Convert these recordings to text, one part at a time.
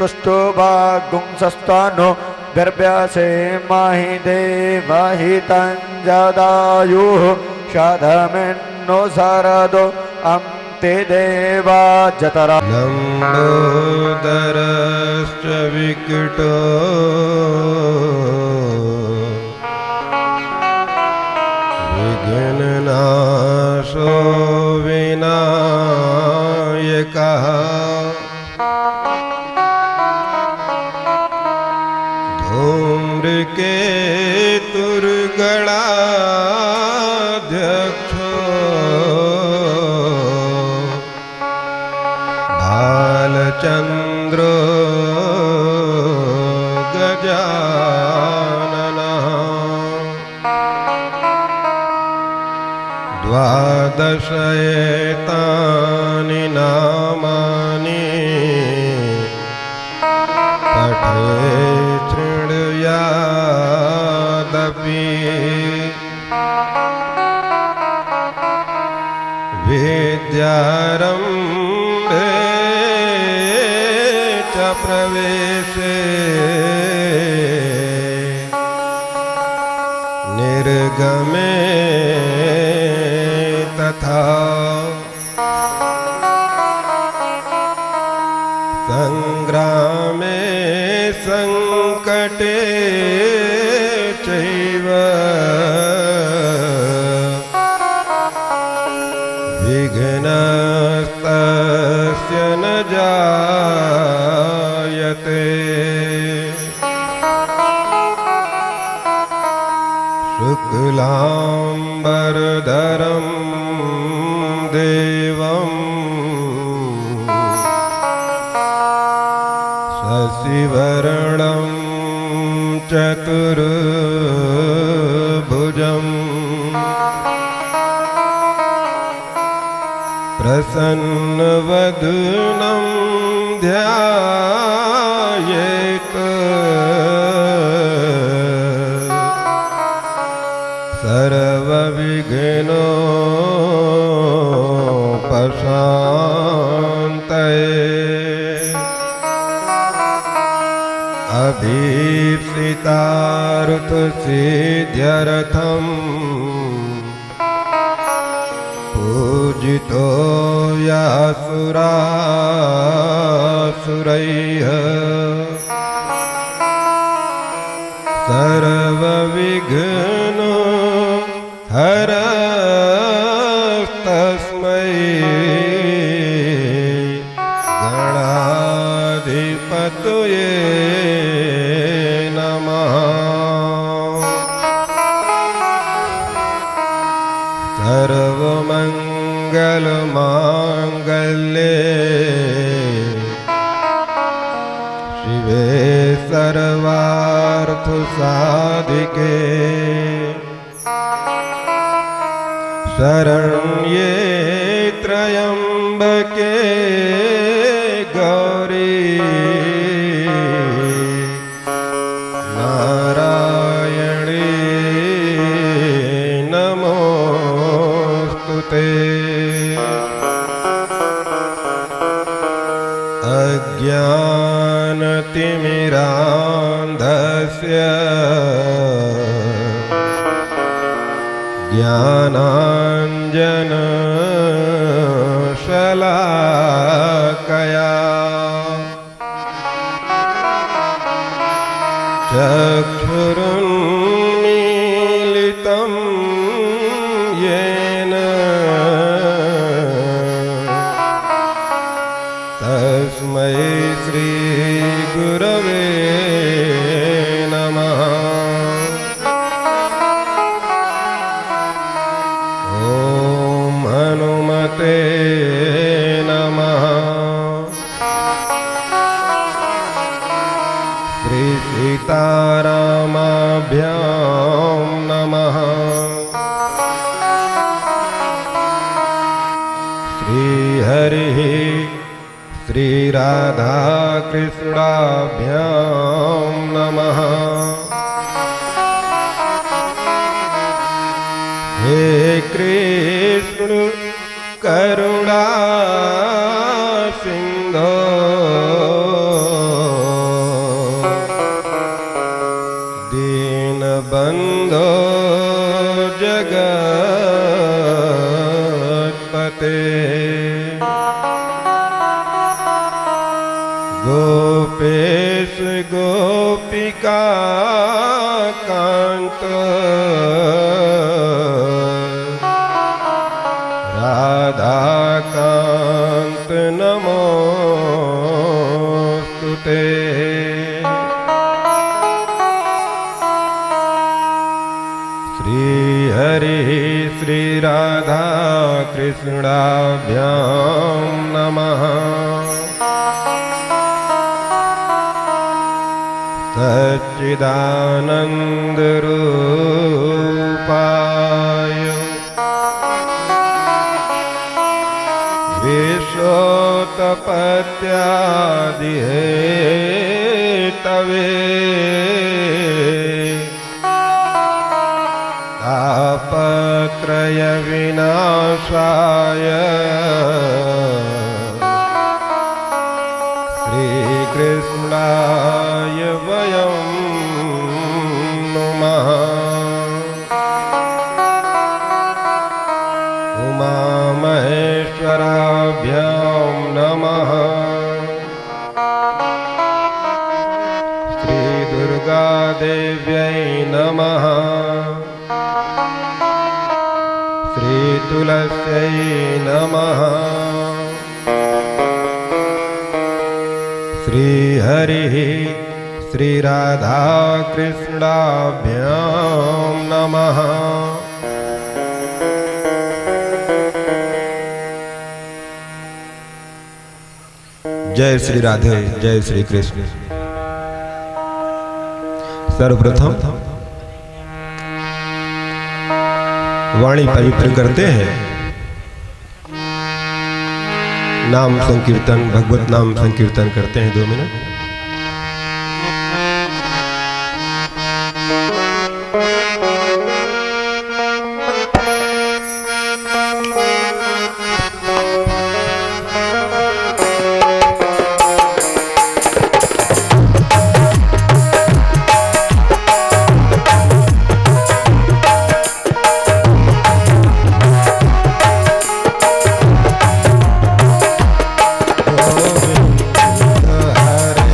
सुष्ठुभागुंसस्तानो गर्भ्यासे माहि देवहितं जदायुः शतमिन्नो शरदो ते देवा जतरा लंबोदरश्च विकटो विघ्ननाशो विनायकः धूम्रकेतुर्गणाध्यक्षो भालचन्द्रो गजाननः द्वादशैतानि नामानि पठेत् शृणुयादपि विद्यारम्भे च प्रवेशे निर्गमे तथा संग्रामे संकटे चैव विघ्नस्तस्य न जायते शुक्लांबरधरं देवं शशिवर्णं चतुर्भुजं प्रसन्नवदनं ध्यायेत् सर्वविघ्नोपशान्तये अभीप्सितार्थसिद्ध्यर्थं पूजितो यासुरासुरैः सर्वविघ्नो हरस्तस्मै गणाधिपतये नमः। सर्वमङ्गलमाङ्गल्ये शिवे सर्वार्थसाधिके शरण्ये त्र्यम्बके गौरी नारायणी नमोस्तुते। अज्ञानतिमिरान्धस्य ज्ञानाञ्जनशलाकया चक्षुरुन्मीलितं येन तस्मै श्रीगुरवे नमः। ॐ हनुमते नमः। श्रीसीतारामाभ्यां नमः। श्रीहरिः श्रीराधाकृष्णाभ्यां नमः। हे कृष्ण करुणा सिंधो जगत्पते गोपेश गोपिका कांत राधा कांत नमोस्तुते श्री हरि श्री राधा कृष्णाभ्यां नमः सच्चिदानंद रूपाय विश्वोत्पत्त्यादिहेतवे तापत्रय विनाशाय श्रीकृष्णाय वयं नुमः उमामहेश्वराभ्यां नमः श्रीदुर्गादेव्यै नमः श्रीतुलस्यै नमः श्री हरि श्री राधा कृष्णाभ्यां नमः जय श्री राधे जय श्री कृष्ण। सर्वप्रथम वाणी पवित्र करते हैं, नाम संकीर्तन भगवत नाम संकीर्तन करते हैं 2 मिनट। Hare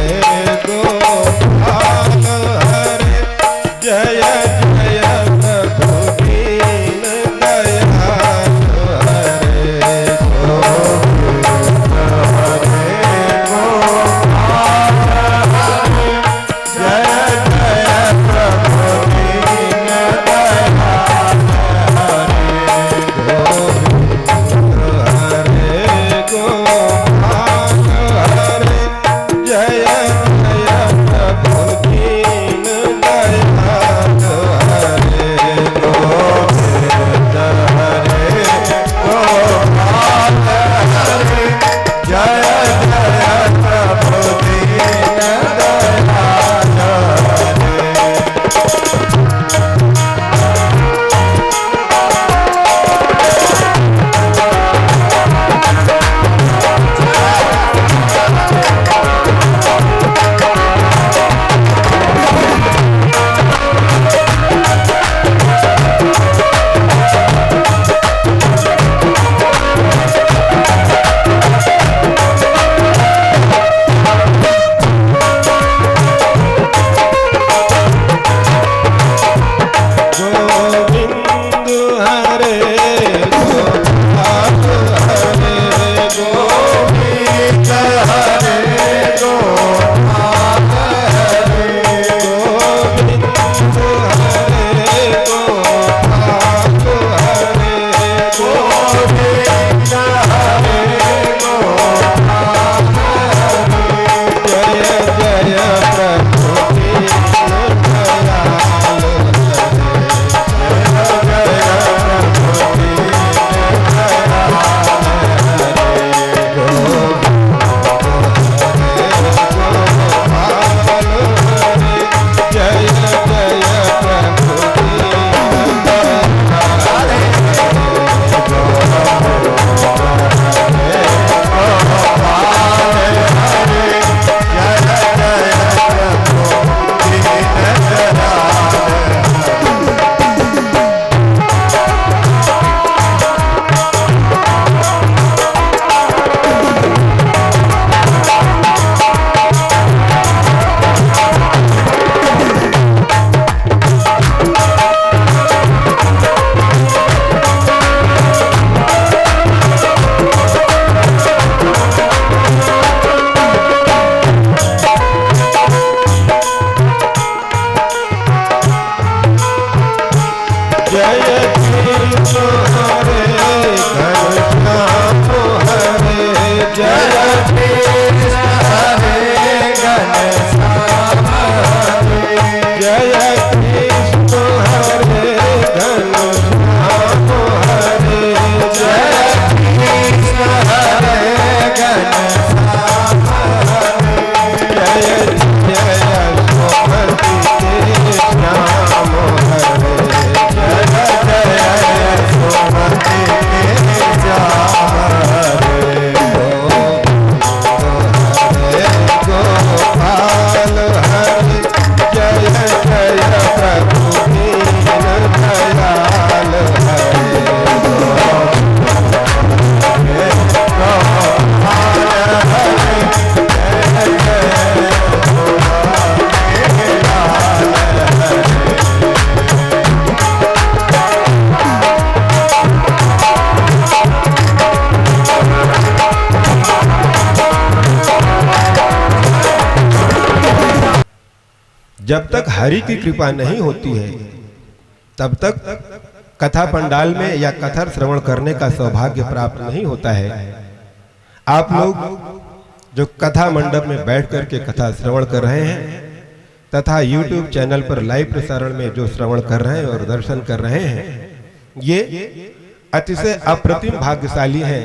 जब तक हरि की कृपा नहीं होती है तब तक कथा पंडाल में या कथा श्रवण करने का सौभाग्य प्राप्त नहीं होता है। आप लोग जो कथा मंडप में बैठ करके कथा श्रवण कर रहे हैं तथा YouTube चैनल पर लाइव प्रसारण में जो श्रवण कर रहे हैं और दर्शन कर रहे हैं, ये अतिशय अप्रतिम भाग्यशाली हैं,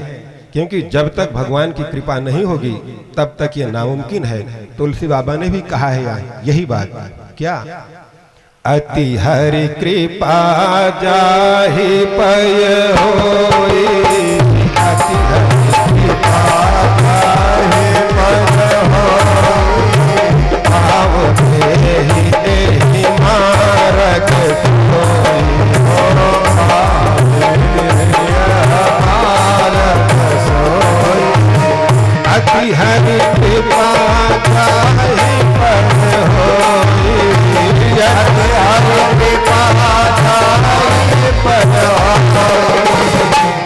क्योंकि जब तक भगवान की कृपा नहीं होगी तब तक ये नामुमकिन है। तुलसी बाबा ने भी कहा है यही बात, क्या अति हरि कृपा जाहि पय होई, अति हरि कृपा जाहि पय होई, भाव देहि देहि मारग सोई, अति हरि कृपा जाहि पय होई, अति हरि कृपा जाहि पय होई,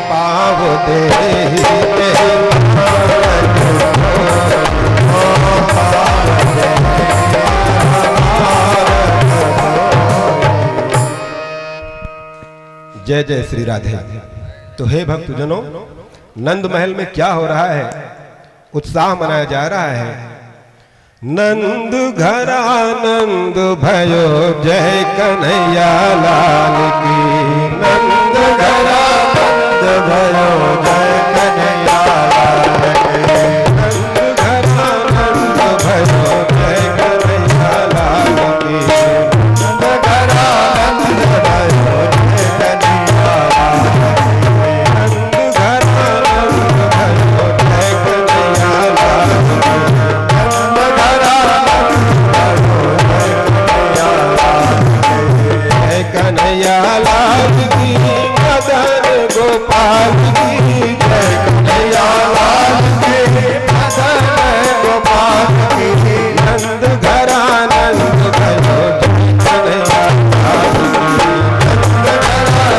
पाव देहि देहि मारग सोई। जय जय श्री राधे। तो हे भक्तजनों, नंद महल में क्या हो रहा है? उत्साह मनाया जा रहा है। नंद घरानंद भयो जय कन्हैया लाल की, नंद घरानंद भयो जय कन्हैया लाल की, नंद घरानंद भयो जय कन्हैया लाल की, नंद घरानंद भयो जय कन्हैया लाल की, नंद घरानंद भयो जय कन्हैया लाल की, कन्हैया लाल की, मदन गोपाल की, जय कन्हैया लाल की, मदन गोपाल की, नंद घरानंद भयो जय कन्हैया लाल की, नंद घरानंद भयो जय कन्हैया लाल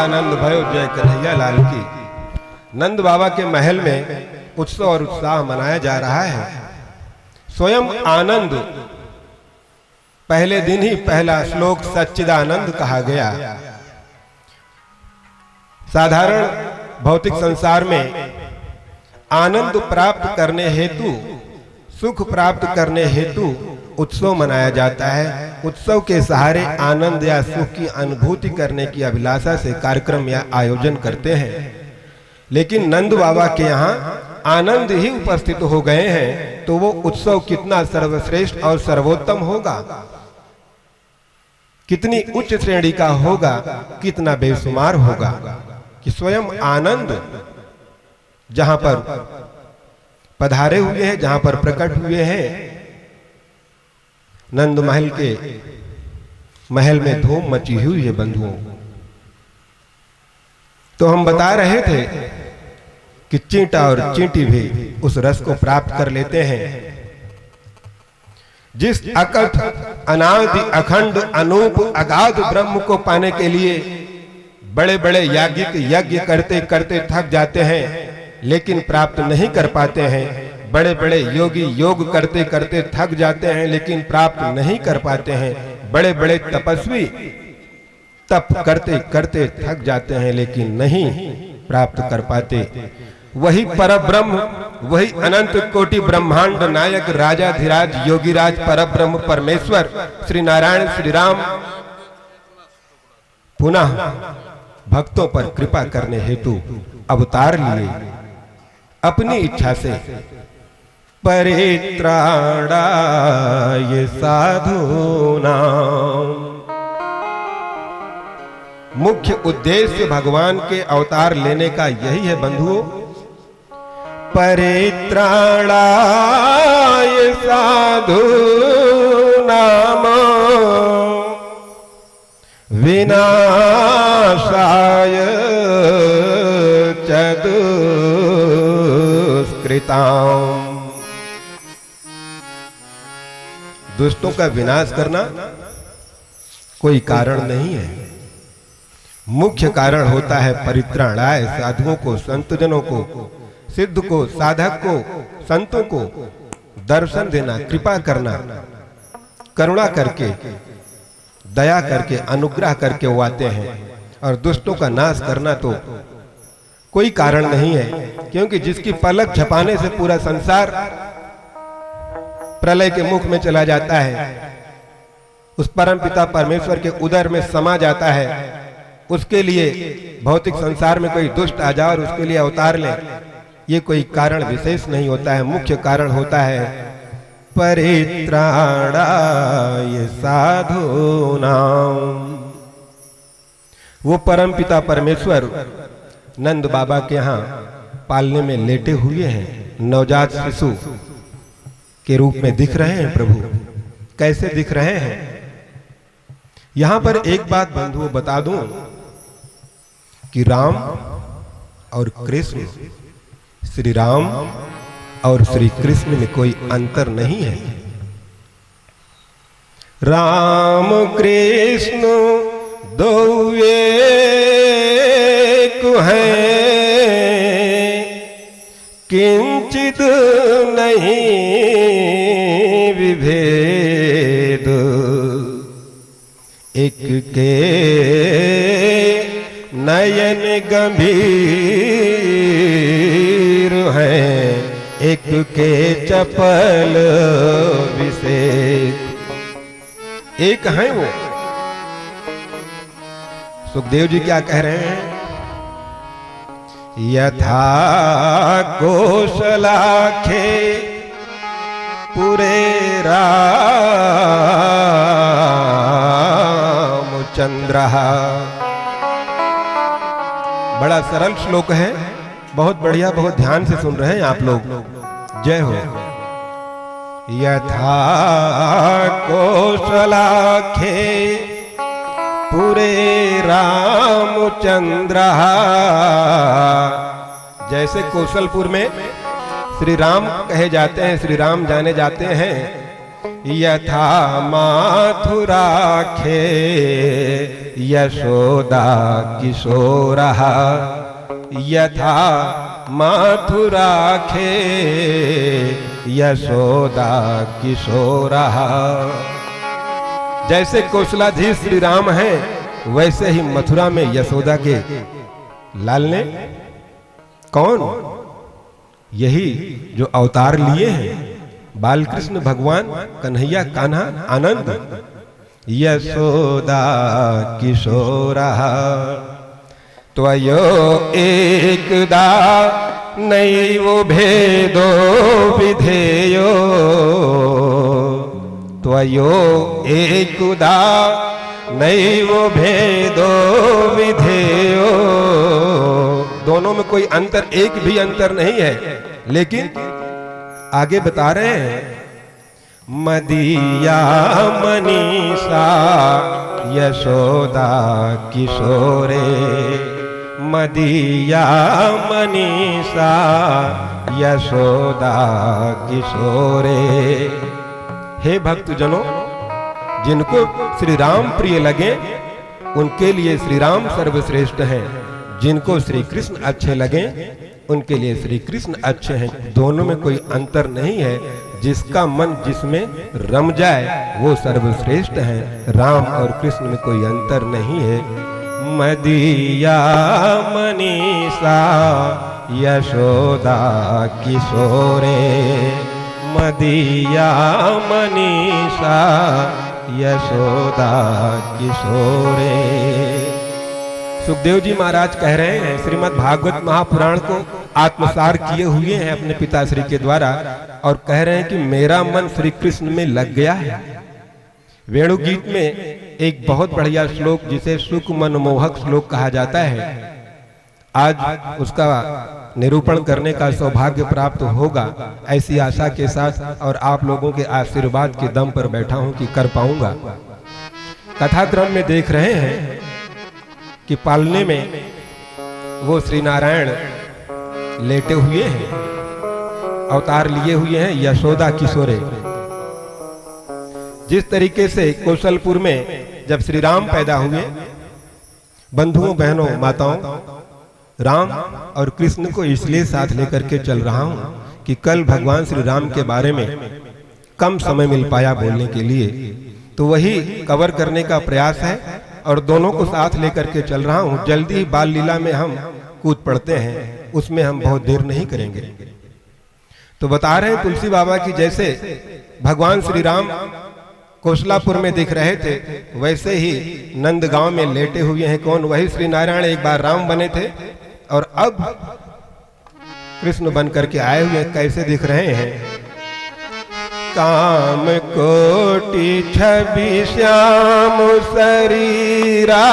आनंद भयो जय कन्हैया लाल की। नंद बाबा के महल में उत्सव और उत्साह मनाया जा रहा है। स्वयं आनंद, पहले दिन ही पहला श्लोक सच्चिदानंद कहा गया। साधारण भौतिक संसार में आनंद प्राप्त करने हेतु, सुख प्राप्त करने हेतु उत्सव मनाया जाता है। उत्सव के सहारे आनंद या सुख की अनुभूति करने की अभिलाषा से कार्यक्रम या आयोजन करते हैं। लेकिन नंद बाबा के यहाँ आनंद ही उपस्थित हो गए हैं, तो वो उत्सव कितना सर्वश्रेष्ठ और सर्वोत्तम होगा, कितनी उच्च श्रेणी का होगा, कितना बेशुमार होगा कि स्वयं आनंद जहां पर पधारे हुए हैं, जहां पर प्रकट हुए हैं। नंद महल के महल में धूम मची हुई है बंधुओं। तो हम बता रहे थे कि चींटा और चींटी भी उस रस को प्राप्त कर लेते हैं। जिस अकथ अनादि अखंड अनूप अगाध ब्रह्म को पाने के लिए बड़े बड़े याज्ञिक यज्ञ करते करते थक जाते हैं, लेकिन प्राप्त नहीं कर पाते हैं। बड़े बड़े योगी योग करते करते थक जाते हैं, लेकिन प्राप्त नहीं कर पाते हैं। बड़े बड़े तपस्वी तप करते करते थक जाते हैं, लेकिन नहीं प्राप्त कर पाते। वही परब्रह्म, वही अनंत कोटि ब्रह्मांड नायक राजाधिराज योगीराज परब्रह्म परमेश्वर श्री नारायण श्री राम पुनः भक्तों पर कृपा करने हेतु अवतार लिए अपनी इच्छा से। परित्राणाय साधूनां, मुख्य उद्देश्य भगवान के अवतार लेने का यही है बंधुओं। परित्राणाय साधूनां विनाशाय विनाशाय च दुष्कृताम्। दुष्टों का विनाश करना कोई कारण नहीं है। मुख्य कारण होता है परित्राणाय, साधुओं को, संतजनों को, सिद्ध को, साधक को, संतों को दर्शन देना, कृपा करना, करुणा करके, दया करके, अनुग्रह करके वो आते हैं। और दुष्टों का नाश करना तो कोई कारण नहीं है, क्योंकि जिसकी पलक झपकाने से पूरा संसार प्रलय के मुख में चला जाता है, उस परम पिता परमेश्वर के उदर में समा जाता है, उसके लिए भौतिक संसार में कोई दुष्ट आ जाए और उसके लिए अवतार ले, ये कोई कारण विशेष नहीं होता है। मुख्य कारण होता है परित्राणाय साधूनाम। वो परम पिता परमेश्वर नंद बाबा के यहाँ पालने में लेटे हुए हैं, नवजात शिशु के रूप में दिख रहे हैं। प्रभु कैसे दिख रहे हैं? यहां पर एक बात बंधुओं बता दूं कि राम और कृष्ण, श्री राम और श्री कृष्ण में कोई अंतर नहीं है। राम कृष्ण दो एक हैं, किंचित नहीं विभेद। एक के नयन गंभीर हैं, एक के चपल विशेष। एक हैं वो। सुखदेव जी क्या कह रहे हैं? यथा कौशलाखे पुरे रामचंद्र। बड़ा सरल श्लोक है, बहुत बढ़िया, बहुत ध्यान से सुन रहे हैं आप लोग। जय हो। यथा कौशलाखे पुरे रामचंद्र। जैसे कौशलपुर में श्री राम कहे जाते हैं, श्री राम जाने जाते हैं। यथा माथुराखे यशोदा किशोरः। यथा माथुराखे यशोदा किशोरः। जैसे कौशलाधीश श्री राम हैं, वैसे ही मथुरा में यशोदा के लाल ने कौन? यही जो अवतार लिए हैं, बाल कृष्ण भगवान कन्हैया कान्हा आनंद। यशोदा किशोरः त्वयो एकदा नैवो भेदो विधेयो। त्वयो एकदा नैवो भेदो विधेयो। दोनों में कोई अंतर, एक भी अंतर नहीं है। लेकिन आगे बता रहे हैं, मदीया मनीषा यशोदा किशोरे। मदीया मनीषा यशोदा किशोरे। हे भक्तजनों, जिनको श्री राम प्रिय लगे उनके लिए श्री राम सर्वश्रेष्ठ हैं। जिनको श्री कृष्ण अच्छे लगे उनके लिए श्री कृष्ण अच्छे हैं। दोनों में कोई अंतर नहीं है। जिसका मन जिसमें रम जाए वो सर्वश्रेष्ठ है। राम और कृष्ण में कोई अंतर नहीं है। मदीया मनीषा यशोदा किशोरे। मदीया मनीषा यशोदा किशोरे। सुखदेव जी महाराज कह रहे हैं, श्रीमद् भागवत महापुराण को आत्मसार किए हुए हैं अपने पिताश्री के द्वारा, और कह रहे हैं कि मेरा मन श्री कृष्ण में लग गया है। वेणु गीत में एक बहुत बढ़िया श्लोक, जिसे सुख मनमोहक श्लोक कहा जाता है, आज उसका निरूपण करने का सौभाग्य प्राप्त होगा, ऐसी आशा के साथ और आप लोगों के आशीर्वाद के दम पर बैठा हूं कि कर पाऊंगा। कथाक्रम में देख रहे हैं कि पालने में वो श्री नारायण लेटे हुए हैं, अवतार लिए हुए हैं यशोदा किशोरे। जिस तरीके से कौशलपुर में जब श्री राम पैदा हुए, बंधुओं बहनों माताओं, राम और कृष्ण को इसलिए साथ लेकर के चल रहा हूं कि कल भगवान श्री राम के बारे में कम समय मिल पाया बोलने के लिए, तो वही कवर करने का प्रयास है और दोनों को साथ लेकर के चल रहा हूं। जल्दी ही बाल लीला में हम कूद पड़ते हैं, उसमें हम बहुत देर नहीं करेंगे। तो बता रहे हैं तुलसी बाबा की जैसे भगवान श्री राम कौशलापुर में दिख रहे थे, वैसे ही नंदगांव में लेटे हुए हैं। कौन? वही श्री नारायण एक बार राम बने थे और अब कृष्ण बन करके आए हुए। कैसे दिख रहे हैं? काम कोटि छवि श्याम शरीरा,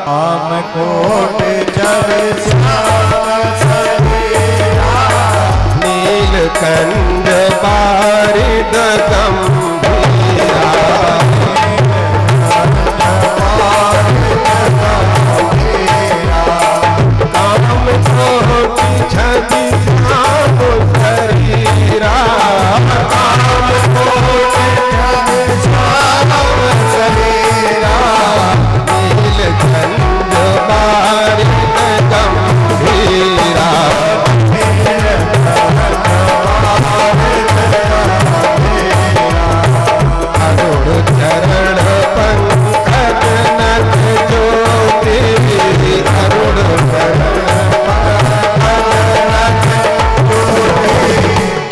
काम कोटि छवि श्याम शरीरा, नीलकंठ बारिद गंभीरा, काम कोटि छवि श्याम शरीरा,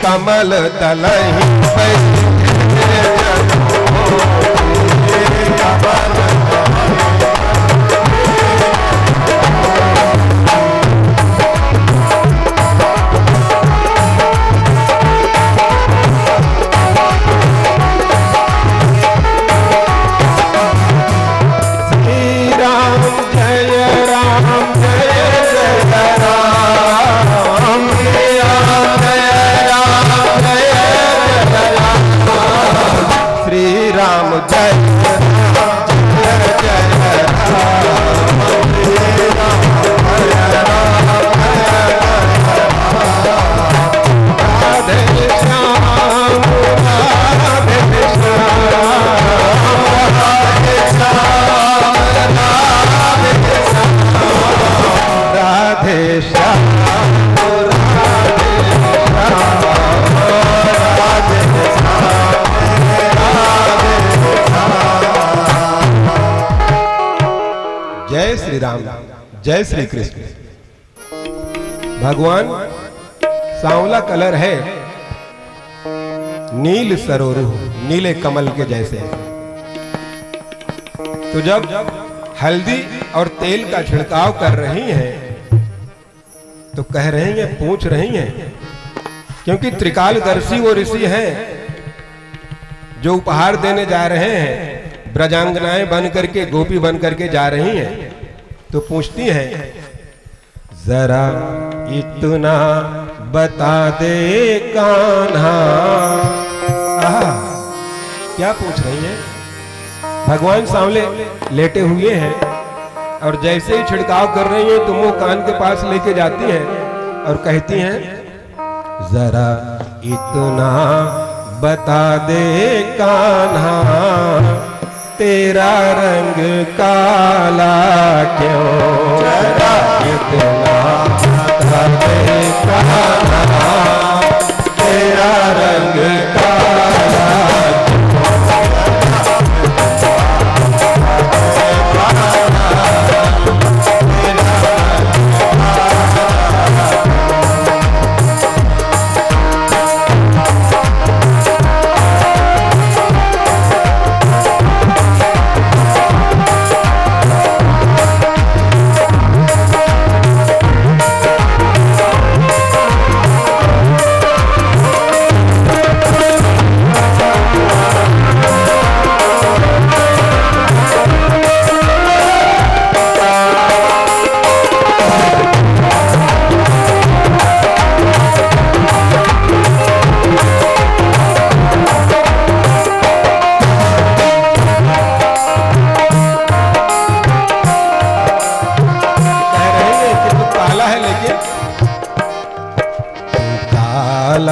कमल तलहि जय श्री कृष्ण। भगवान सांवला कलर है, नील सरोरु, नीले कमल के जैसे। तो जब हल्दी और तेल का छिड़काव कर रही हैं तो कह रही हैं, पूछ रही हैं, क्योंकि त्रिकालदर्शी वो ऋषि हैं जो उपहार देने जा रहे हैं। ब्रजांगनाएं बन करके, गोपी बन करके जा रही हैं। तो पूछती है, जरा इतना बता दे कान्हा। क्या पूछ रही है? भगवान सांवले लेटे हुए हैं और जैसे ही छिड़काव कर रही हैं तो मुंह कान के पास लेके जाती हैं और कहती हैं, जरा इतना बता दे कान्हा, तेरा रंग काला क्यों? जरा इतना बता दे कान्हा, तेरा रंग काला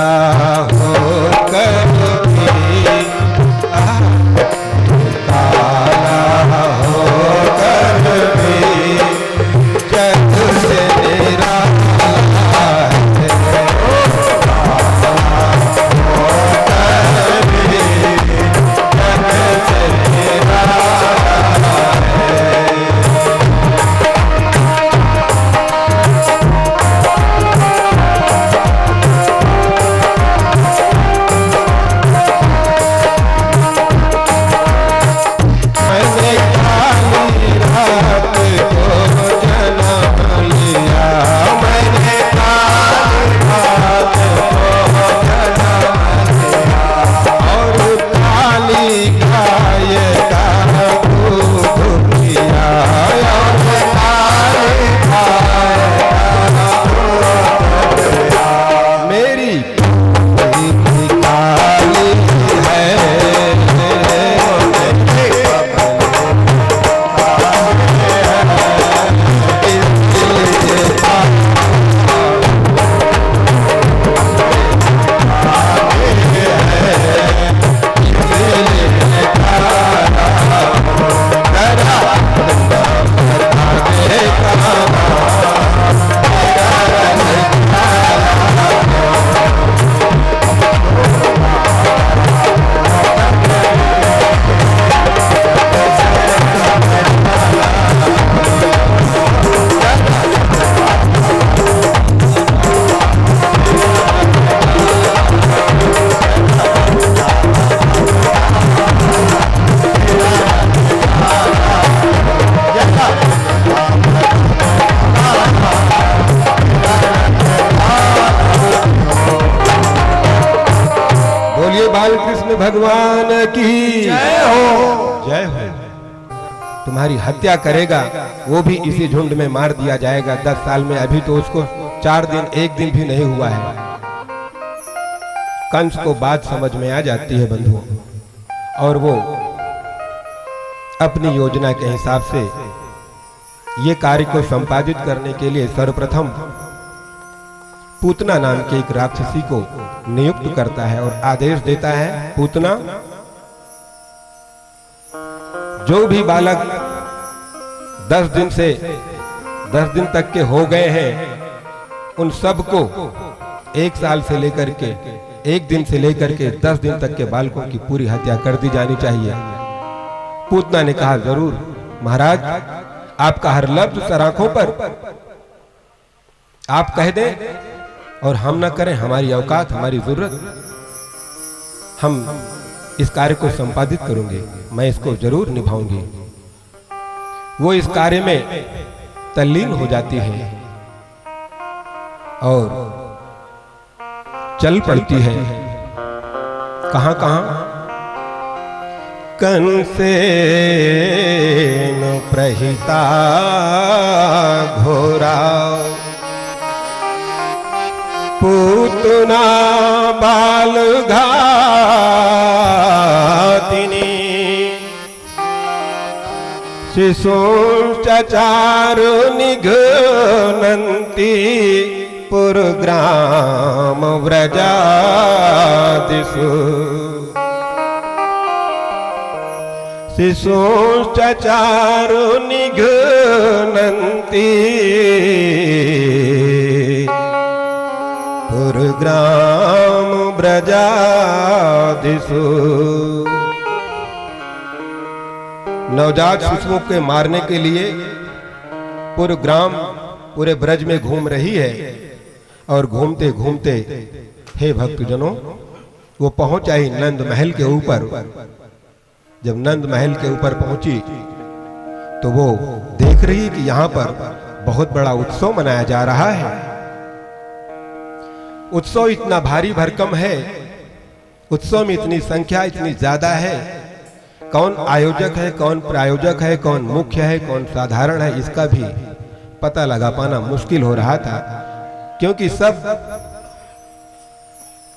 काला होकर भी काला होकर भी जग से निराला है। काला होकर भी जग से निराला है। मैंने काली रात को जन्म लिया, मैंने काली रात को जन्म लिया और काली गाय का दूध पिया और काली गाय का दूध पिया। मेरी काली है बालकृष्ण भगवान की जय हो, जय हो। तुम्हारी हत्या करेगा वो भी इसी झुंड में मार दिया जाएगा 10 साल में। अभी तो उसको 4 दिन 1 दिन भी नहीं हुआ है। कंस को बात समझ में आ जाती है बंधुओं, और वो अपनी योजना के हिसाब से ये कार्य को संपादित करने के लिए सर्वप्रथम पूतना नाम के एक राक्षसी को नियुक्त करता है और आदेश देता है, पूतना, जो भी बालक 10 दिन तक के हो गए हैं उन सबको 1 साल से लेकर के 1 दिन से लेकर के 10 दिन तक के बालकों की पूरी हत्या कर दी जानी चाहिए। पूतना ने कहा, जरूर महाराज, आपका हर लफ्ज सराखों पर, आप कह दें और हम ना करें, हमारी औकात, हमारी जरूरत, हम इस कार्य को संपादित करूंगे, मैं इसको जरूर निभाऊंगी। वो इस कार्य में तल्लीन हो जाती है और चल पड़ती है। कहां कहां? कंसेन प्रहिता घोरा पूतना बाल घातिनी शिशुश्चचारु निघ्नन्ति पुरग्राम व्रजादिषु शिशुश्चचारु निघ्नन्ति पुरग्राम व्रजादिषु। नवजात शिशुओं के मारने के लिए पूरे ग्राम, पूरे ब्रज में घूम रही है। और घूमते घूमते, हे भक्तजनों, वो पहुंच आई नंद महल के ऊपर। जब नंद महल के ऊपर पहुंची तो वो देख रही कि यहाँ पर बहुत बड़ा उत्सव मनाया जा रहा है। उत्सव इतना भारी भरकम है, उत्सव में इतनी संख्या इतनी ज्यादा है, कौन आयोजक है, कौन प्रायोजक है, कौन मुख्य है, कौन साधारण है, इसका भी पता लगा पाना मुश्किल हो रहा था। क्योंकि सब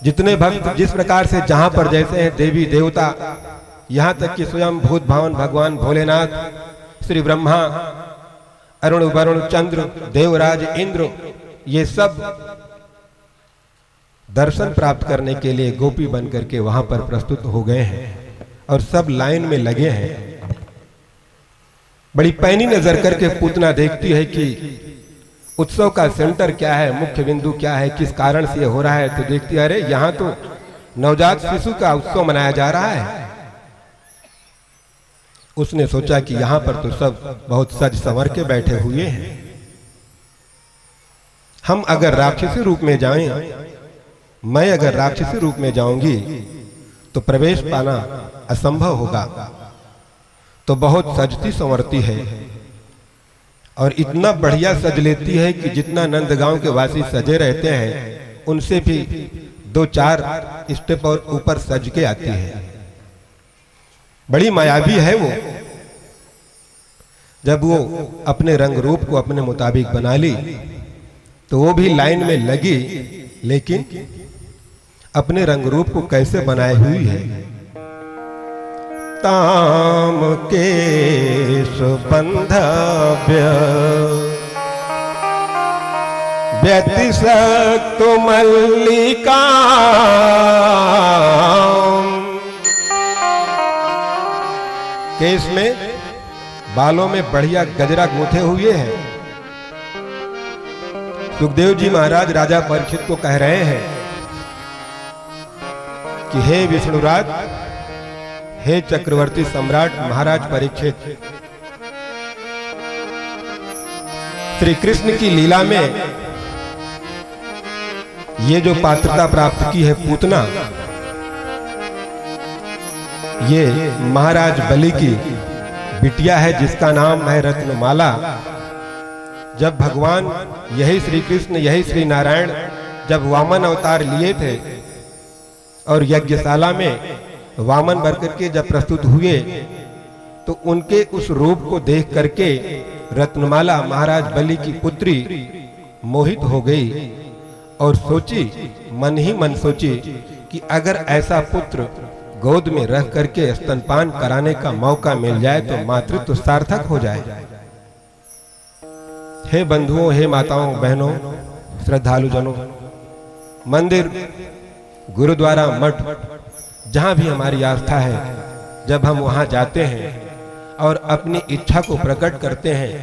जितने भक्त जिस प्रकार से जहां पर जैसे हैं, देवी देवता, यहां तक कि स्वयं भूत भावन भगवान भोलेनाथ, श्री ब्रह्मा, अरुण वरुण चंद्र, देवराज इंद्र, ये सब दर्शन प्राप्त करने के लिए गोपी बन करके वहां पर प्रस्तुत हो गए हैं और सब लाइन में लगे हैं। बड़ी पैनी नजर करके पूतना देखती है कि उत्सव का सेंटर क्या है, मुख्य बिंदु क्या है, किस कारण से ये हो रहा है। तो देखती है अरे यहाँ तो नवजात शिशु का उत्सव मनाया जा रहा है। उसने सोचा कि यहाँ पर तो सब बहुत सज संवर के बैठे हुए हैं, हम अगर राक्षसी रूप में जाएं, मैं अगर राक्षसी रूप में जाऊंगी तो प्रवेश पाना असंभव होगा। तो बहुत सजती संवरती है और इतना बढ़िया सज लेती है कि जितना नंदगांव के वासी सजे रहते हैं उनसे भी 2-4 स्टेप और ऊपर सज के आती है। बड़ी मायावी है वो। जब वो अपने रंग रूप को अपने मुताबिक बना ली तो वो भी लाइन में लगी, लेकिन अपने रंग रूप को कैसे बनाए हुई है। ताम केश बंधव्य व्यतिशक्त मल्लिका, केस में बालों में बढ़िया गजरा गूंथे हुए हैं। सुखदेव जी महाराज राजा परीक्षित को कह रहे हैं कि हे विष्णुराज, हे चक्रवर्ती सम्राट महाराज परीक्षित, श्री कृष्ण की लीला में ये जो पात्रता प्राप्त की है पूतना, ये महाराज बलि की बिटिया है जिसका नाम है रत्नमाला। जब भगवान यही श्री कृष्ण, यही श्री नारायण जब वामन अवतार लिए थे और यज्ञशाला में वामन बनकर के जब प्रस्तुत हुए तो उनके उस रूप को देख करके रत्नमाला महाराज बलि की पुत्री मोहित हो गई और सोची, मन ही मन सोची कि अगर ऐसा पुत्र गोद में रख करके स्तनपान कराने का मौका मिल जाए तो मातृत्व तो सार्थक हो जाए। हे बंधुओं, हे माताओं, बहनों, श्रद्धालु जनों, मंदिर, गुरुद्वारा, मठ, जहां भी हमारी आस्था है, जब हम वहां जाते हैं और अपनी इच्छा को प्रकट करते हैं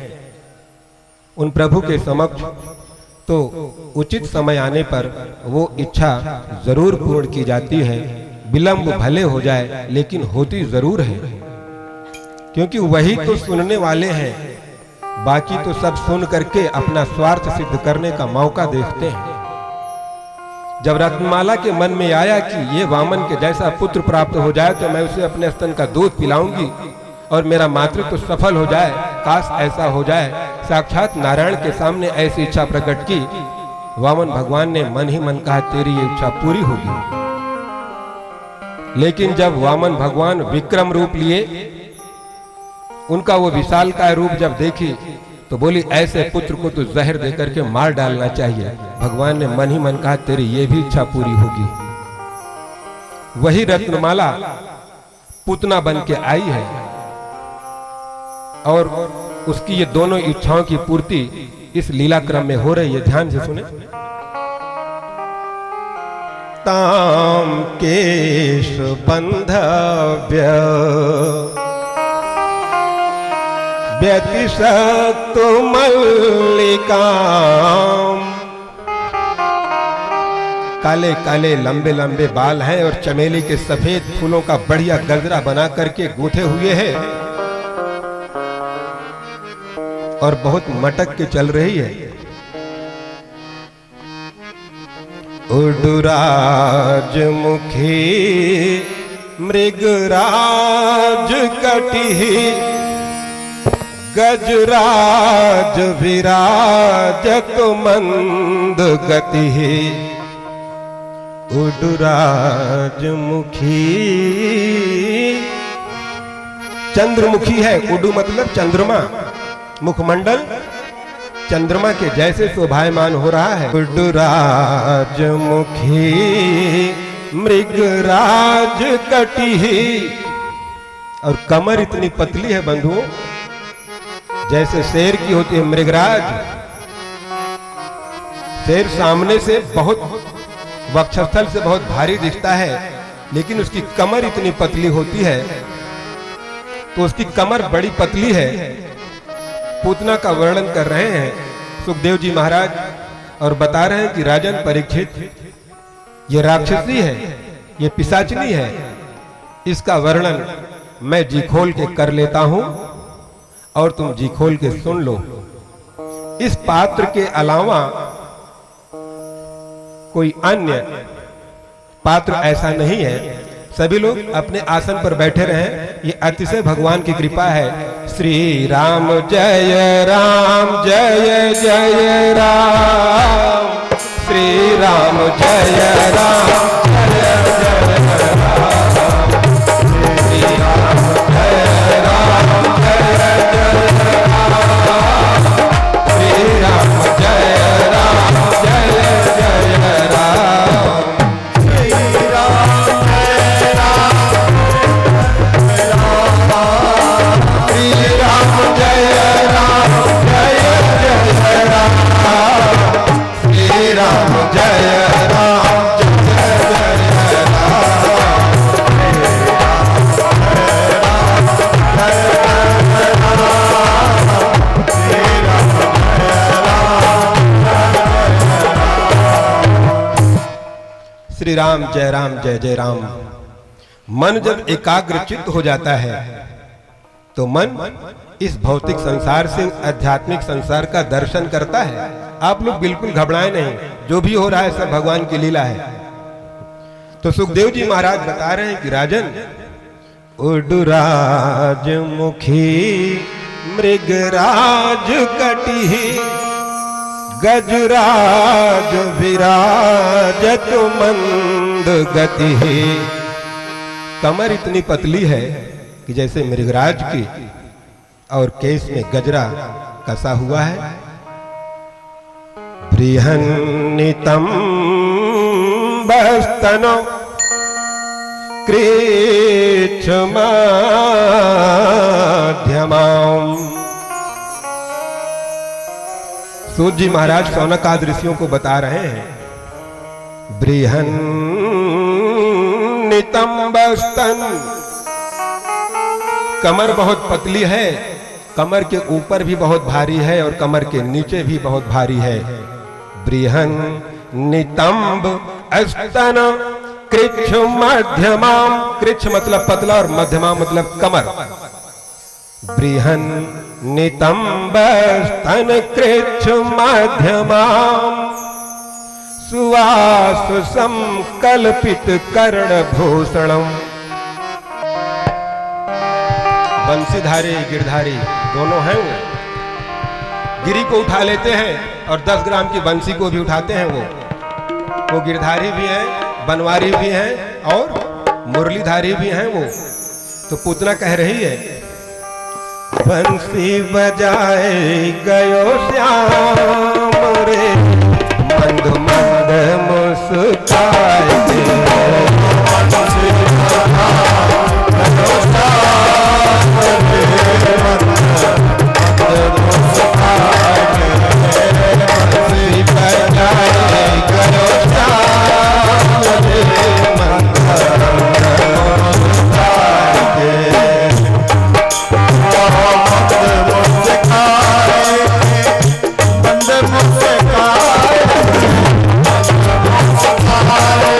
उन प्रभु के समक्ष, तो उचित समय आने पर वो इच्छा जरूर पूर्ण की जाती है। विलंब भले हो जाए लेकिन होती जरूर है, क्योंकि वही तो सुनने वाले हैं, बाकी तो सब सुन करके अपना स्वार्थ सिद्ध करने का मौका देखते हैं। जब रत्नमाला के मन में आया कि ये वामन के जैसा पुत्र प्राप्त हो जाए तो मैं उसे अपने स्तन का दूध पिलाऊंगी और मेरा मातृत्व तो सफल हो जाए, काश ऐसा हो जाए। साक्षात नारायण के सामने ऐसी इच्छा प्रकट की। वामन भगवान ने मन ही मन कहा तेरी ये इच्छा पूरी होगी। लेकिन जब वामन भगवान विक्रम रूप लिए, उनका वो विशालकाय रूप जब देखी तो बोली ऐसे पुत्र को तो जहर देकर के मार डालना चाहिए। भगवान ने मन ही मन कहा तेरी ये भी इच्छा पूरी होगी। वही रत्नमाला पूतना बन के आई है और उसकी ये दोनों इच्छाओं की पूर्ति इस लीला क्रम में हो रही है। ध्यान से सुने। ताम केश बंधव्य व्यतिशक्त मल्लिका, काले काले लंबे लंबे बाल हैं और चमेली के सफेद फूलों का बढ़िया गजरा बना करके गूंथे हुए हैं और बहुत मटक के चल रही है। उडुराज मुखी मृगराज कटी, गजराज विराजत मंद गति, उडुराज मुखी। चंद्रमुखी है, उडु मतलब चंद्रमा, मुखमंडल चंद्रमा के जैसे शोभायमान हो रहा है। उडुराज मुखी मृगराज कटी, और कमर इतनी पतली है बंधुओं जैसे शेर की होती है मृगराज। शेर सामने से बहुत वक्षस्थल से बहुत भारी दिखता है, लेकिन उसकी कमर इतनी पतली होती है। तो उसकी कमर बड़ी पतली है। पूतना का वर्णन कर रहे हैं सुखदेव जी महाराज और बता रहे हैं कि राजन परीक्षित, ये राक्षसी है, ये पिशाचिनी है। इसका वर्णन मैं जी खोल के कर लेता हूं और तुम जी खोल के सुन लो। इस पात्र के अलावा कोई अन्य पात्र ऐसा नहीं है। सभी लोग अपने आसन पर बैठे रहें, ये अतिशय भगवान की कृपा है। श्री राम जय राम जय जय राम, श्री राम जय राम जय जय राम, श्री राम जय राम जय जय राम, श्री राम जय राम जय जय राम, श्री राम जय राम श्री राम जय राम जय जय राम, श्री राम जय राम जय जय राम, श्री राम जय राम जय जय राम। मन जब एकाग्र चित्त हो जाता है तो मन इस भौतिक संसार से आध्यात्मिक संसार का दर्शन करता है। आप लोग बिल्कुल घबराएं नहीं, जो भी हो रहा है सब भगवान की लीला है। तो सुखदेव जी महाराज बता रहे हैं कि राजन, उडुराज मुखी मृगराज कटी, गजराज विराजत मंद गति। कमर इतनी पतली है कि जैसे मृगराज की, और केस में गजरा कसा हुआ है। बृहन्नितम बस्तनो कृच्छ मध्यमाम। सूत जी महाराज शौनकादि ऋषियों को बता रहे हैं, बृहन्नितम बस्तन, कमर बहुत पतली है, कमर के ऊपर भी बहुत भारी है और कमर के नीचे भी बहुत भारी है। बृहन्नितम स्तन कृच्छ मध्यमाम, कृच्छ मतलब पतला और मध्यमा मतलब कमर। बृहन्नितंब स्तन कृच्छ मध्यमाम, सुवास संकल्पित कर्ण भूषणम। बंसीधारी गिरधारी दोनों हैं वो। गिरी को उठा लेते हैं और 10 ग्राम की बंसी को भी उठाते हैं वो गिरधारी भी हैं, बनवारी भी हैं और मुरलीधारी भी हैं वो। तो पूतना कह रही है, बंसी बजाए गयो श्याम रे, मंद मंद मुस्काए Bye.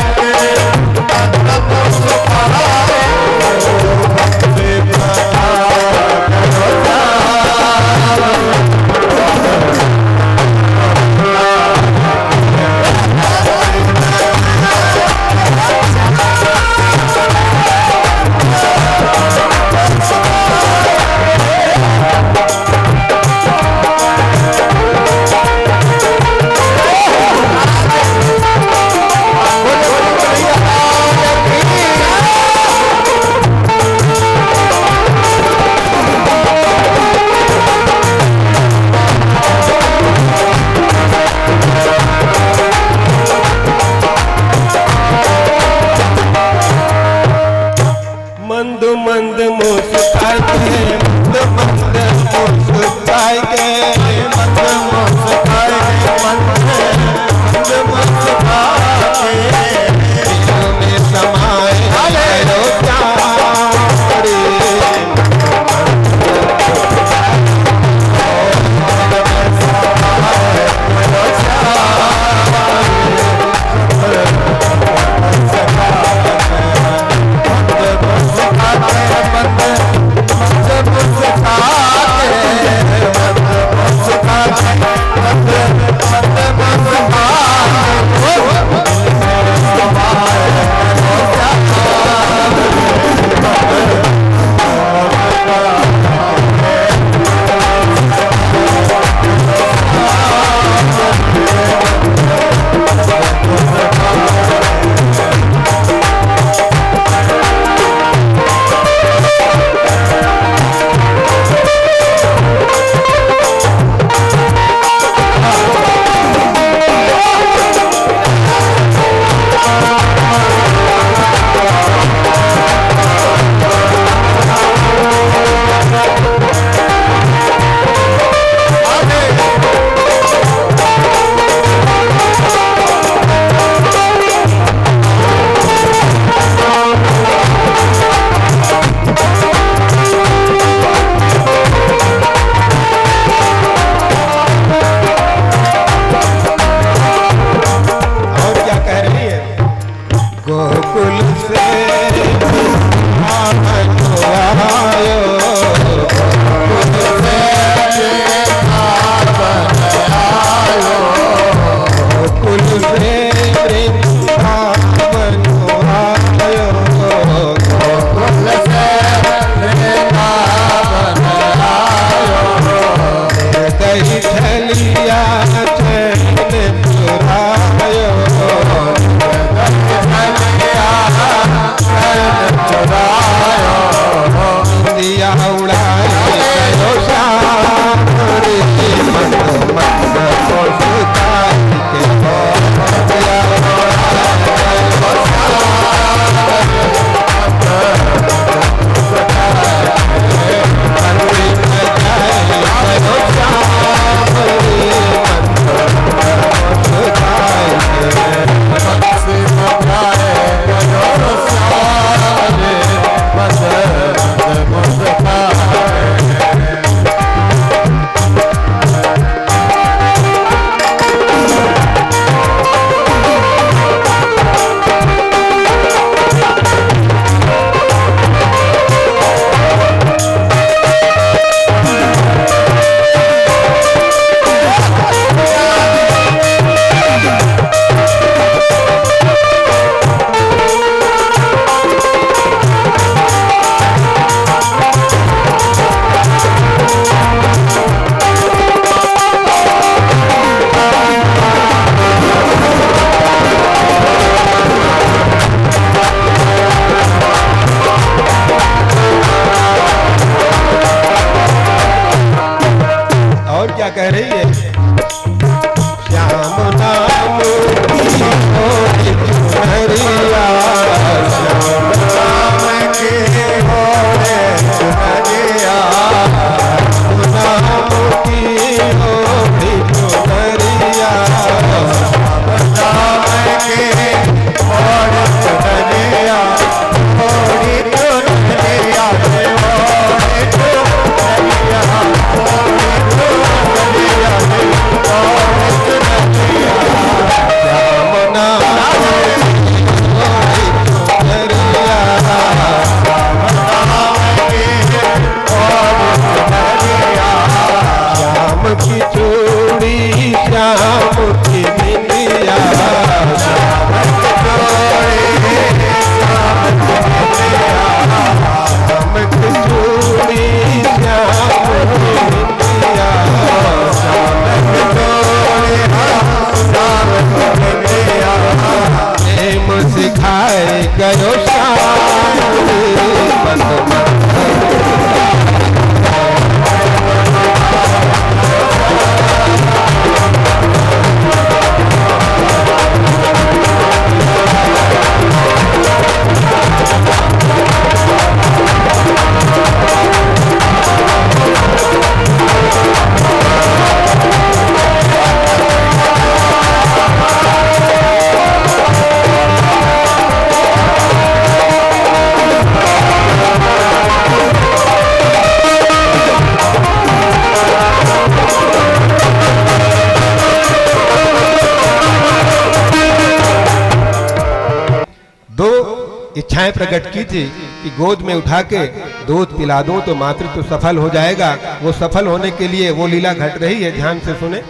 गोकुल से वृंदावन आयो, गोकुल से वृंदावन आयो, गोकुल से वृंदावन आयो, गोकुल से वृंदावन आयो, दही छलिया चैन चुरायो, दिया उड़ाए गयो श्याम रे, मन मन को सुताई के दिया उड़ाए गयो कह रही है, श्याम नाम की होरी चुनरिया, श्याम नाम की होरी चुनरिया, श्याम नाम की होरी चुनरिया, श्याम नाम की होरी चुनरिया, होरी चुनरिया, होरी चुनरिया, श्याम की चूड़ी श्याम की बिंदिया, श्याम की चूड़ी श्याम की बिंदिया, श्याम की चूड़ी श्याम की बिंदिया, श्याम की चूड़ी श्याम की बिंदिया, प्रेम सिखाए गयो श्याम मन मन इच्छाएं प्रकट की थी कि गोद में उठा के दूध पिला दूं तो मातृत्व सफल हो जाएगा। वो सफल होने के लिए वो लीला घट रही है, ध्यान से सुने।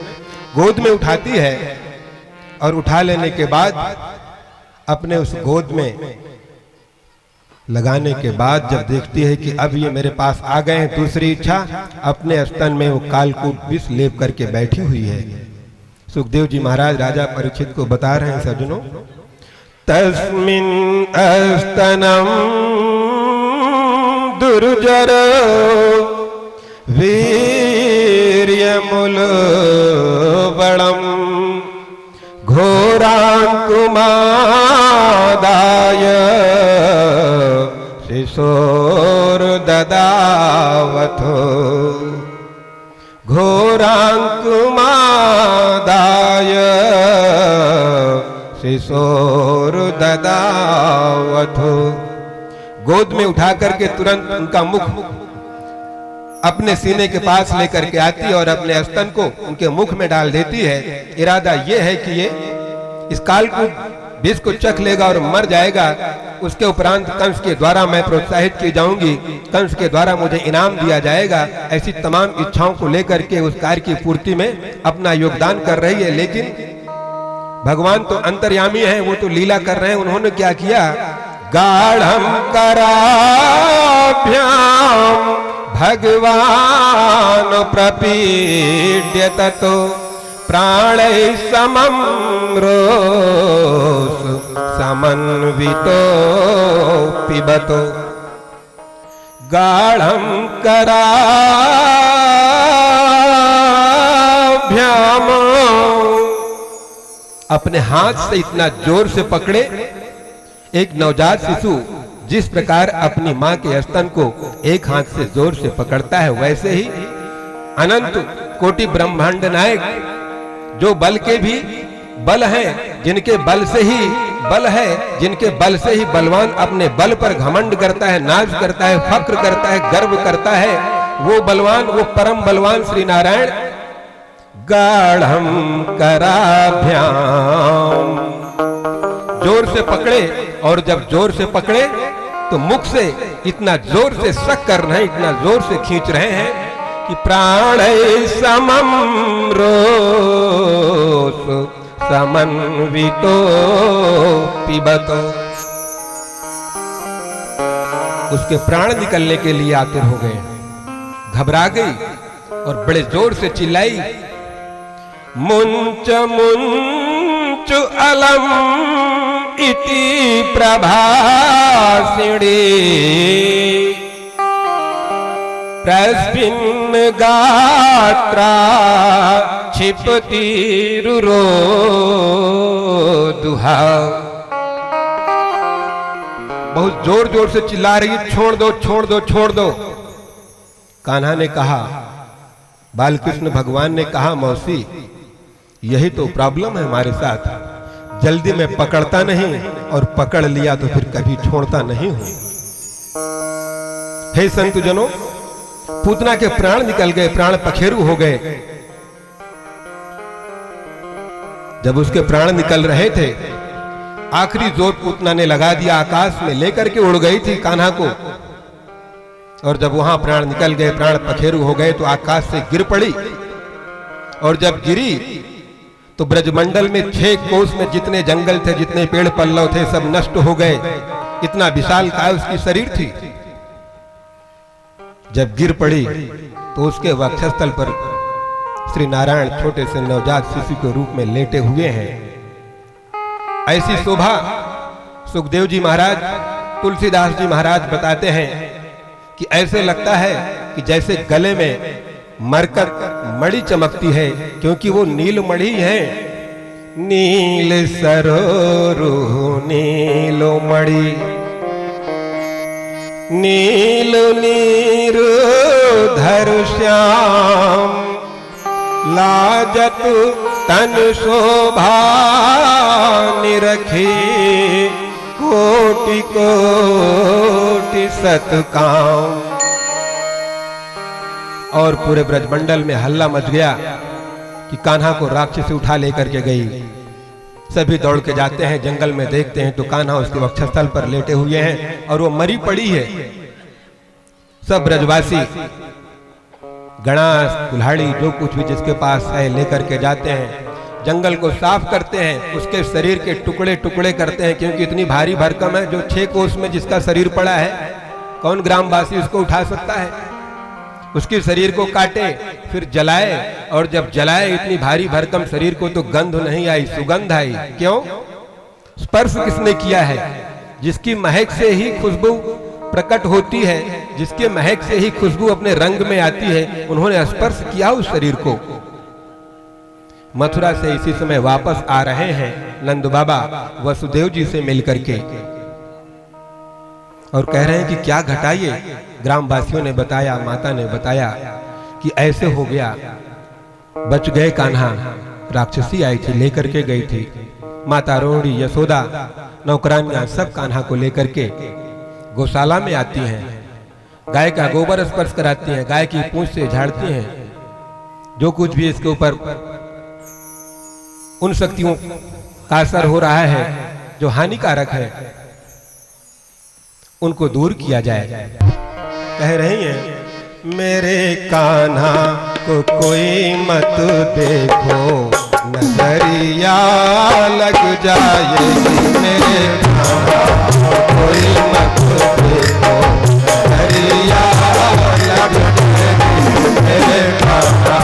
गोद में उठाती है और उठा लेने के बाद अपने उस गोद में लगाने के बाद जब देखती है कि अब ये मेरे पास आ गए हैं, दूसरी इच्छा, अपने स्तन में वो कालकूट विष लेप करके बैठी हुई है। सुखदेव जी महाराज राजा परीक्षित को बता रहे हैं, सज्जनों, तस्मिन् अस्तनम दुर्जर वीर्यमुलबलम घोरांकुमादाय शिशोर्ददावथो, घोरांकुमादाय शिशोर्ददावथो। गोद में उठा करके तुरंत उनका मुख अपने सीने के पास लेकर के आती और अपने स्तन को उनके मुख में डाल देती है। इरादा ये है कि ये इस कालकूट विष को चख लेगा और मर जाएगा, उसके उपरांत कंस के द्वारा मैं प्रोत्साहित की जाऊंगी, कंस के द्वारा मुझे इनाम दिया जाएगा। ऐसी तमाम इच्छाओं को लेकर के उस कार्य की पूर्ति में अपना योगदान कर रही है। लेकिन भगवान तो अंतर्यामी हैं, वो तो लीला कर रहे हैं। उन्होंने क्या किया? गाढ़म कराभ्याम भगवान प्रपीड्य ततो प्राणै समं रोष समन्वितो पिबतो। गाढ़ं कराभ्याम, अपने हाथ से इतना जोर से पकड़े। एक नवजात शिशु जिस प्रकार अपनी मां के स्तन को एक हाथ से जोर से पकड़ता है, वैसे ही अनंत कोटि ब्रह्मांड नायक जो बल के भी बल हैं, जिनके बल से ही बल है, जिनके बल से ही बलवान अपने बल पर घमंड करता है, नाज करता है, फक्र करता है, गर्व करता है, वो बलवान, वो परम बलवान श्री नारायण गाढ़ं कराभ्याम जोर से पकड़े। और जब जोर से पकड़े तो मुख से इतना जोर से शक कर रहे हैं, इतना जोर से खींच रहे हैं कि प्राणै समं रोष समन्वितो पिबतो। उसके प्राण निकलने के लिए आतुर हो गए, घबरा गई और बड़े जोर से चिल्लाई, मुंच मुंच अलम इति प्रभासिणी प्रस्मिन् गात्रा क्षिपति रुरोधुहा। बहुत जोर जोर से चिल्ला रही, छोड़ दो छोड़ दो छोड़ दो। कान्हा ने कहा, बालकृष्ण भगवान ने कहा, मौसी यही तो प्रॉब्लम है हमारे साथ, जल्दी में पकड़ता नहीं और पकड़ लिया तो फिर कभी छोड़ता नहीं हूं। हे संतजनों, पूतना के प्राण निकल गए, प्राण पखेरु हो गए। जब उसके प्राण निकल रहे थे, आखिरी जोर पूतना ने लगा दिया, आकाश में लेकर के उड़ गई थी कान्हा को। और जब वहां प्राण निकल गए, प्राण पखेरु हो गए, तो आकाश से गिर पड़ी। और जब गिरी तो ब्रजमंडल में 6 कोस में जितने जंगल थे, जितने पेड़ पल्लव थे, सब नष्ट हो गए। इतना विशालकाय उसकी शरीर थी। जब गिर पड़ी तो उसके वक्षस्थल पर श्री नारायण छोटे से नवजात शिशु के रूप में लेटे हुए हैं। ऐसी शोभा सुखदेव जी महाराज, तुलसीदास जी महाराज बताते हैं कि ऐसे लगता है कि जैसे गले में मरकत मणि चमकती है, क्योंकि वो नील मणि है। नील सरोरु नीलो मणि, नील नीरु धरु श्याम, लाजतु तन शोभा निरखी, कोटि कोटि सतकाम। और पूरे ब्रजमंडल में हल्ला मच गया कि कान्हा को राक्षसी उठा लेकर के गई। सभी दौड़ के जाते हैं, जंगल में देखते हैं तो कान्हा उसके वक्षस्थल पर लेटे हुए हैं और वो मरी पड़ी है। सब ब्रजवासी गणास कुल्हाड़ी जो कुछ भी जिसके पास है लेकर के जाते हैं, जंगल को साफ करते हैं, उसके शरीर के टुकड़े टुकड़े करते हैं, क्योंकि इतनी भारी भरकम है। जो 6 कोस में जिसका शरीर पड़ा है, कौन ग्रामवासी उसको उठा सकता है? उसके शरीर को काटे, फिर जलाए, और जब जलाए इतनी भारी भरकम शरीर को तो गंध नहीं आई, सुगंध आई। क्यों? स्पर्श किसने किया है? जिसकी महक से ही खुशबू प्रकट होती है, जिसके महक से ही खुशबू अपने रंग में आती है, उन्होंने स्पर्श किया उस शरीर को। मथुरा से इसी समय वापस आ रहे हैं नंद बाबा वसुदेव जी से मिलकर के, और कह रहे हैं कि क्या घटा ये। ग्रामवासियों ने बताया, माता ने बताया कि ऐसे हो गया, बच गए कान्हा। राक्षसी आई थी, लेकर के गई थी। माता रोड़ी, यशोदा, नौकरानियां सब कान्हा को लेकर के गौशाला में आती हैं। गाय का गोबर स्पर्श कराती हैं, गाय की पूंछ से झाड़ती हैं। जो कुछ भी इसके ऊपर उन शक्तियों का असर हो रहा है, जो हानिकारक है उनको दूर किया जाए। कह रही हैं मेरे कान्हा को कोई मत देखो, नजरिया लग जाएगी। मेरे कान्हा को कोई मत देखो, नजरिया लग जाएगी। मेरे कान्हा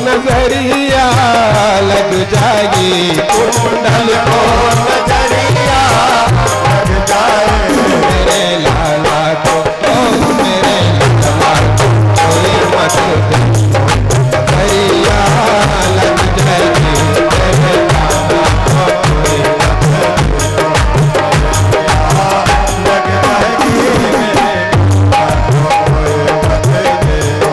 नजरिया लग जाएगी, कुंडल को नजरिया लग जाएगी। मेरे लाला को मेरे लाला को कोई मत देखो, नजरिया लग जाएगी। मेरे लाला को कोई मत देखो, नजरिया लग जाएगी। मेरे लाला को कोई मत देखो।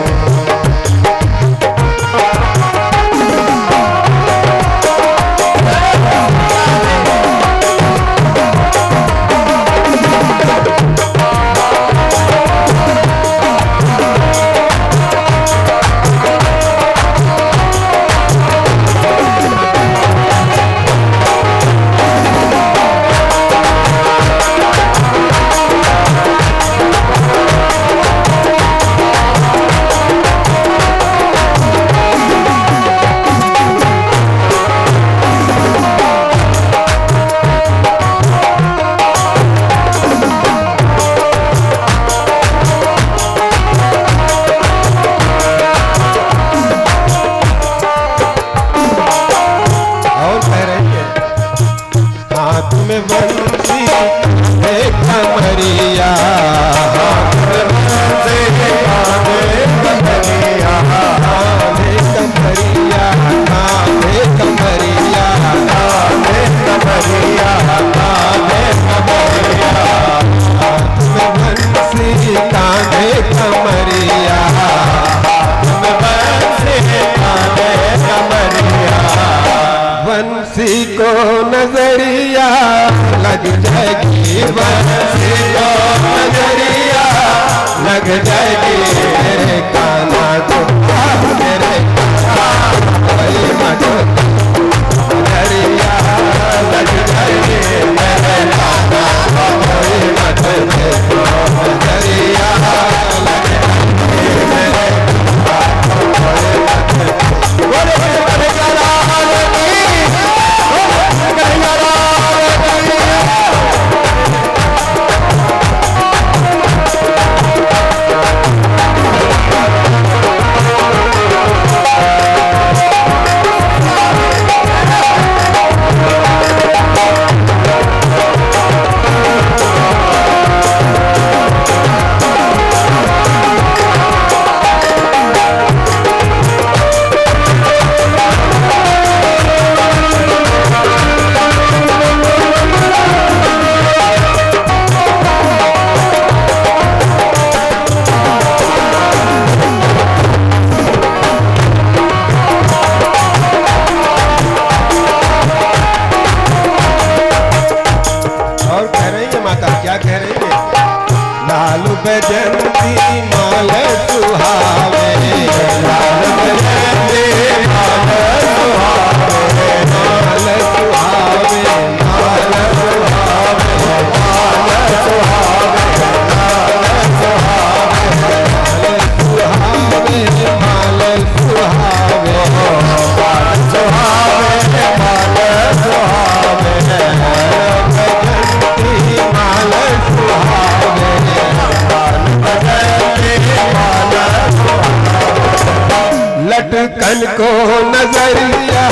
लटकन को नजरिया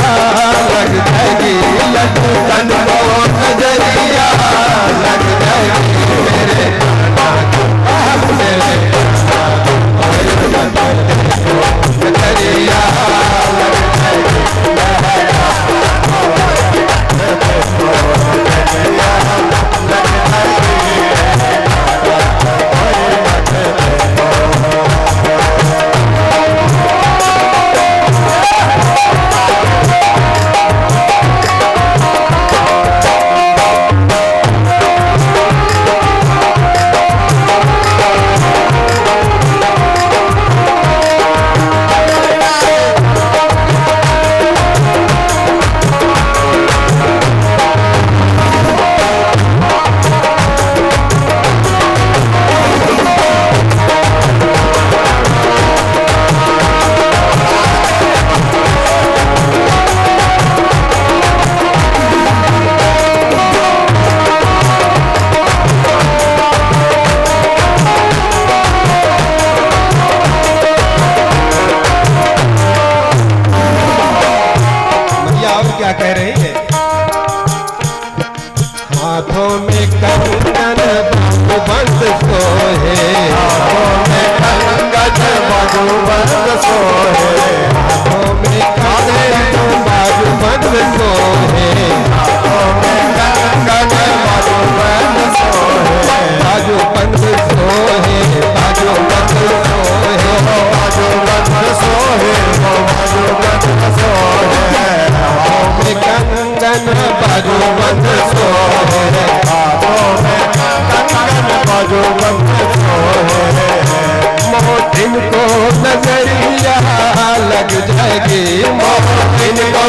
लग जाएगी, लटकन को नजरिया लग जाएगी मेरे मेरे नजरिया कह रही है। हाथों में कंगन बाजूबंद सोहे, हाथों में कंगन बाजूबंद सोहे, हाथों में कंगन बाजूबंद सोहे, हाथों में कंगन बाजूबंद सोहे, बाजूबंद सोहे, बाजूबंद सोहे, बाजूबंद सोहे, बाजूबंद सोहे, कंगन बाजूबंद सोहे, हाथों में कंगन बाजूबंद सोहे, मोहसिन को नजरिया लग जाएगी, मोहसिन को